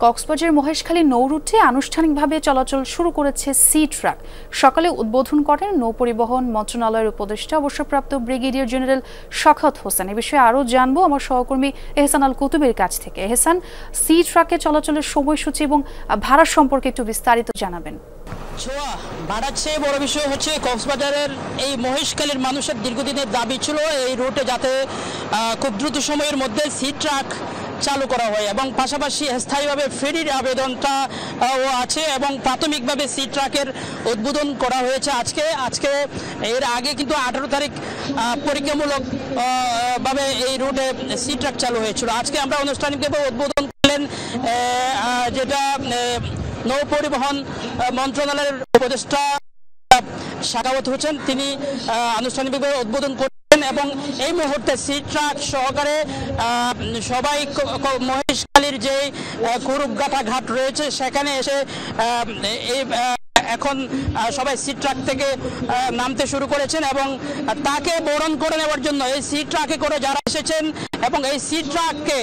কক্সবাজার মহেশখালী নৌ রুটে আনুষ্ঠানিকভাবে চলাচল শুরু করেছে সি ট্রাক। সকালে উদ্বোধন করেন নৌপরিবহন মন্ত্রণালয়ের উপদেষ্টা অবসরপ্রাপ্ত ব্রিগেডিয়ার জেনারেল শওকত হোসেন। এ বিষয়ে আরও জানবো আমার সহকর্মী এহসান আল কুতুবের কাছ থেকে। এহসান, সি ট্রাকে চলাচলের সময়সূচি এবং ভাড়া সম্পর্কে একটু বিস্তারিত জানাবেন। ছোঁয়া ভাড়ার চেয়ে বড় বিষয় হচ্ছে কক্সবাজারের এই মহেশখালীর মানুষের দীর্ঘদিনের দাবি ছিল এই রুটে যাতে খুব দ্রুত সময়ের মধ্যে সি ট্রাক চালু করা হয় এবং পাশাপাশি স্থায়ীভাবে ফেরির আবেদনটা আছে এবং প্রাথমিকভাবে সি ট্রাকের উদ্বোধন করা হয়েছে আজকে এর আগে কিন্তু 18 তারিখ পরীক্ষামূলক ভাবে এই রুটে সি ট্রাক চালু হয়েছিল। আজকে আমরা আনুষ্ঠানিকভাবে উদ্বোধন করলেন যেটা নৌ পরিবহন মন্ত্রণালয়ের উপদেষ্টা শওকত হোসেন, তিনি আনুষ্ঠানিকভাবে উদ্বোধন করলেন এবং এই মুহূর্তে সি ট্রাক সহকারে সবাই মহেশখালীর যে কুরুপগাটা ঘাট রয়েছে সেখানে এসে এখন সবাই সি ট্রাক থেকে নামতে শুরু করেছেন এবং তাকে বরণ করে নেওয়ার জন্য এই সি ট্রাকে করে যারা এসেছেন এবং এই সি ট্রাককে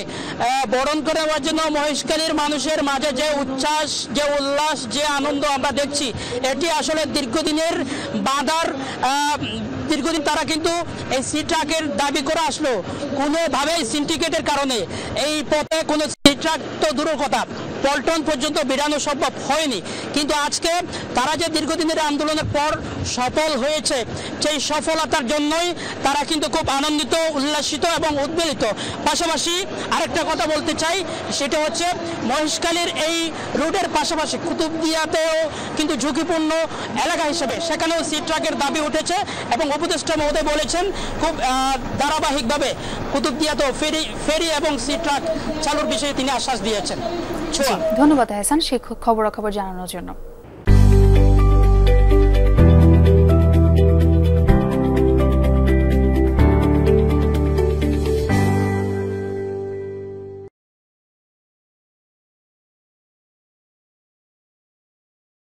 বরণ করে নেওয়ার জন্য মহেশখালীর মানুষের মাঝে যে উচ্ছ্বাস, যে উল্লাস, যে আনন্দ আমরা দেখছি, এটি আসলে দীর্ঘদিনের বাধার দীর্ঘদিন তারা কিন্তু এই সি ট্রাকের দাবি করে আসলো। কোনোভাবেই সিন্ডিকেটের কারণে এই পথে কোনো সি ট্রাক তো দূরের কথা, পল্টন পর্যন্ত বেরানো সম্ভব হয়নি। কিন্তু আজকে তারা যে দীর্ঘদিনের আন্দোলনের পর সফল হয়েছে, সেই সফলতার জন্যই তারা কিন্তু খুব আনন্দিত, উল্লাসিত এবং উদ্বেলিত। পাশাপাশি আরেকটা কথা বলতে চাই, সেটা হচ্ছে মহেশখালীর এই রুটের পাশাপাশি কুতুবদিয়াতেও কিন্তু ঝুঁকিপূর্ণ এলাকা হিসেবে সেখানেও সি ট্রাকের দাবি উঠেছে এবং উপদেষ্টা মহোদয় বলেছেন খুব ধারাবাহিকভাবে কুতুবদিয়াতেও ফেরি এবং সি ট্রাক চালুর বিষয়ে তিনি আশ্বাস দিয়েছেন। ধন্যবাদ এহসান সেই খবরাখবর জানানোর জন্য।